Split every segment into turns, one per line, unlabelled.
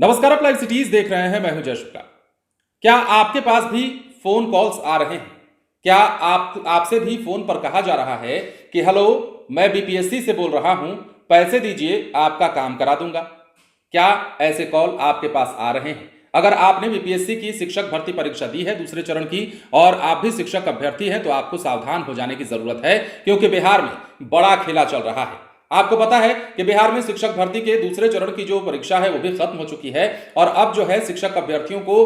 नमस्कार, आप live cities देख रहे हैं। मैं हूं जय शुक्ला। क्या आपके पास भी फोन कॉल्स आ रहे हैं? क्या आपसे भी फोन पर कहा जा रहा है कि हेलो, मैं बीपीएससी से बोल रहा हूं, पैसे दीजिए, आपका काम करा दूंगा? क्या ऐसे कॉल आपके पास आ रहे हैं? अगर आपने बीपीएससी की शिक्षक भर्ती परीक्षा दी है दूसरे चरण की और आप भी शिक्षक अभ्यर्थी हैं, तो आपको सावधान हो जाने की जरूरत है, क्योंकि बिहार में बड़ा खेला चल रहा है। आपको पता है कि बिहार में शिक्षक भर्ती के दूसरे चरण की जो परीक्षा है वो भी खत्म हो चुकी है और अब जो है शिक्षक अभ्यर्थियों को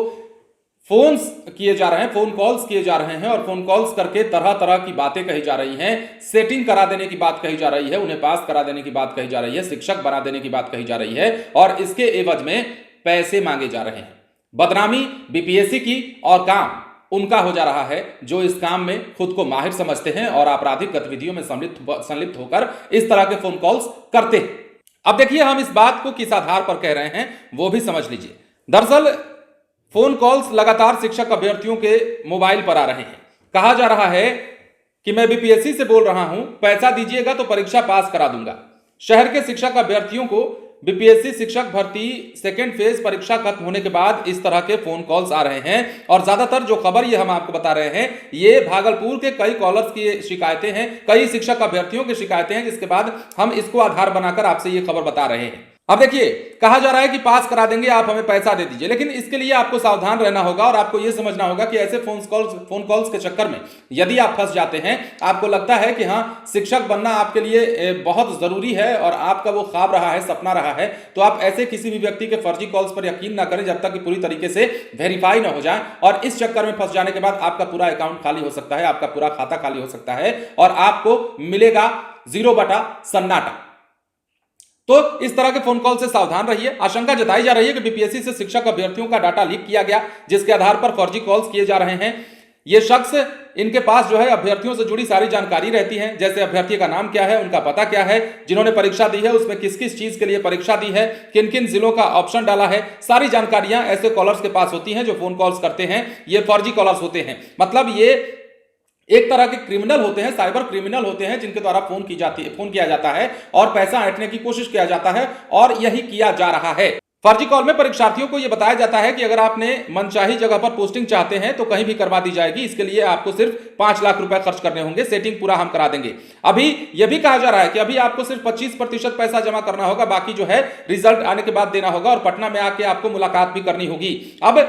फोन किए जा रहे हैं, फोन कॉल्स किए जा रहे हैं और फोन कॉल्स करके तरह तरह की बातें कही जा रही हैं। सेटिंग करा देने की बात कही जा रही है, उन्हें पास करा देने की बात कही जा रही है, शिक्षक बना देने की बात कही जा रही है और इसके एवज में पैसे मांगे जा रहे हैं। बदनामी बीपीएससी की और काम उनका हो जा रहा है जो इस काम में खुद को माहिर समझते हैं और आपराधिक गतिविधियों में संलिप्त होकर इस तरह के फोन कॉल्स करते हैं। अब देखिए, हम इस बात को किस आधार पर कह रहे हैं वो भी समझ लीजिए। दरअसल फोन कॉल्स लगातार शिक्षक अभ्यर्थियों के मोबाइल पर आ रहे हैं। कहा जा रहा है कि मैं बीपीएससी से बोल रहा हूं, पैसा दीजिएगा तो परीक्षा पास करा दूंगा। शहर के शिक्षक अभ्यर्थियों को बीपीएससी शिक्षक भर्ती सेकेंड फेज परीक्षा खत्म होने के बाद इस तरह के फोन कॉल्स आ रहे हैं और ज्यादातर जो खबर ये हम आपको बता रहे हैं, ये भागलपुर के कई कॉलर्स की शिकायतें हैं, कई शिक्षक अभ्यर्थियों की शिकायतें हैं, जिसके बाद हम इसको आधार बनाकर आपसे ये खबर बता रहे हैं। अब देखिए, कहा जा रहा है कि पास करा देंगे, आप हमें पैसा दे दीजिए, लेकिन इसके लिए आपको सावधान रहना होगा और आपको यह समझना होगा कि ऐसे फोन कॉल्स के चक्कर में यदि आप फंस जाते हैं, आपको लगता है कि हाँ, शिक्षक बनना आपके लिए बहुत जरूरी है और आपका वो ख्वाब रहा है, सपना रहा है, तो आप ऐसे किसी भी व्यक्ति के फर्जी कॉल्स पर यकीन ना करें जब तक कि पूरी तरीके से वेरीफाई ना हो जाए। और इस चक्कर में फंस जाने के बाद आपका पूरा अकाउंट खाली हो सकता है, आपका पूरा खाता खाली हो सकता है और आपको मिलेगा 0 सन्नाटा। तो इस तरह के फोन कॉल से सावधान रहिए। आशंका जताई जा रही है कि बीपीएससी से शिक्षक अभ्यर्थियों का डाटा लीक किया गया, जिसके आधार पर फर्जी कॉल्स किए जा रहे हैं। ये शख्स, इनके पास जो है अभ्यर्थियों से जुड़ी सारी जानकारी रहती है, जैसे अभ्यर्थी का नाम क्या है, उनका पता क्या है, जिन्होंने परीक्षा दी है उसमें किस किस चीज के लिए परीक्षा दी है, किन किन जिलों का ऑप्शन डाला है, सारी जानकारियां ऐसे कॉलर्स के पास होती हैं जो फोन कॉल्स करते हैं। ये फर्जी कॉलर्स होते हैं, मतलब ये एक तरह के क्रिमिनल होते हैं, साइबर क्रिमिनल होते हैं, जिनके द्वारा फोन किया जाता है और पैसा ऐंठने की कोशिश किया जाता है और यही किया जा रहा है। फर्जी कॉल में परीक्षार्थियों को यह बताया जाता है कि अगर आपने मनचाही जगह पर पोस्टिंग चाहते हैं तो कहीं भी करवा दी जाएगी, इसके लिए आपको सिर्फ 5 लाख रुपए खर्च करने होंगे, सेटिंग पूरा हम करा देंगे। अभी यह भी कहा जा रहा है कि अभी आपको सिर्फ 25% पैसा जमा करना होगा, बाकी जो है रिजल्ट आने के बाद देना होगा और पटना में आके आपको मुलाकात भी करनी होगी। अब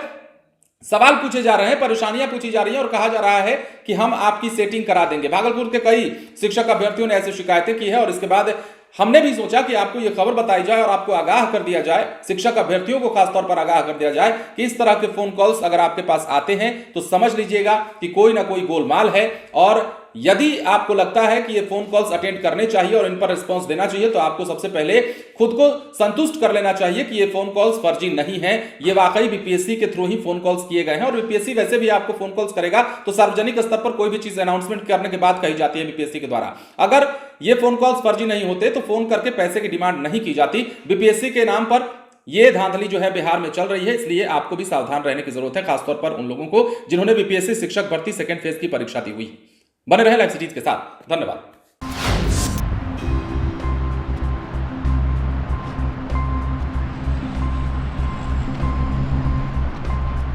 सवाल पूछे जा रहे हैं, परेशानियां पूछी जा रही हैं और कहा जा रहा है कि हम आपकी सेटिंग करा देंगे। भागलपुर के कई शिक्षक अभ्यर्थियों ने ऐसी शिकायतें की है और इसके बाद हमने भी सोचा कि आपको यह खबर बताई जाए और आपको आगाह कर दिया जाए, शिक्षक अभ्यर्थियों को खासतौर पर आगाह कर दिया जाए कि इस तरह के फोन कॉल्स अगर आपके पास आते हैं तो समझ लीजिएगा कि कोई ना कोई गोलमाल है। और यदि आपको लगता है कि ये फोन कॉल्स अटेंड करने चाहिए और इन पर रिस्पॉन्स देना चाहिए, तो आपको सबसे पहले खुद को संतुष्ट कर लेना चाहिए कि ये फोन कॉल्स फर्जी नहीं है, ये वाकई बीपीएससी के थ्रू ही फोन कॉल्स किए गए हैं। और बीपीएससी वैसे भी आपको फोन कॉल्स करेगा तो सार्वजनिक स्तर पर कोई भी चीज अनाउंसमेंट करने के बाद कही जाती है बीपीएससी के द्वारा। अगर ये फोन कॉल्स फर्जी नहीं होते तो फोन करके पैसे की डिमांड नहीं की जाती। बीपीएससी के नाम पर ये धांधली जो है बिहार में चल रही है, इसलिए आपको भी सावधान रहने की जरूरत है, खासतौर पर उन लोगों को जिन्होंने बीपीएससी शिक्षक भर्ती सेकेंड फेज की परीक्षा दी हुई। बने रहे लाइव सिटीज के साथ। धन्यवाद।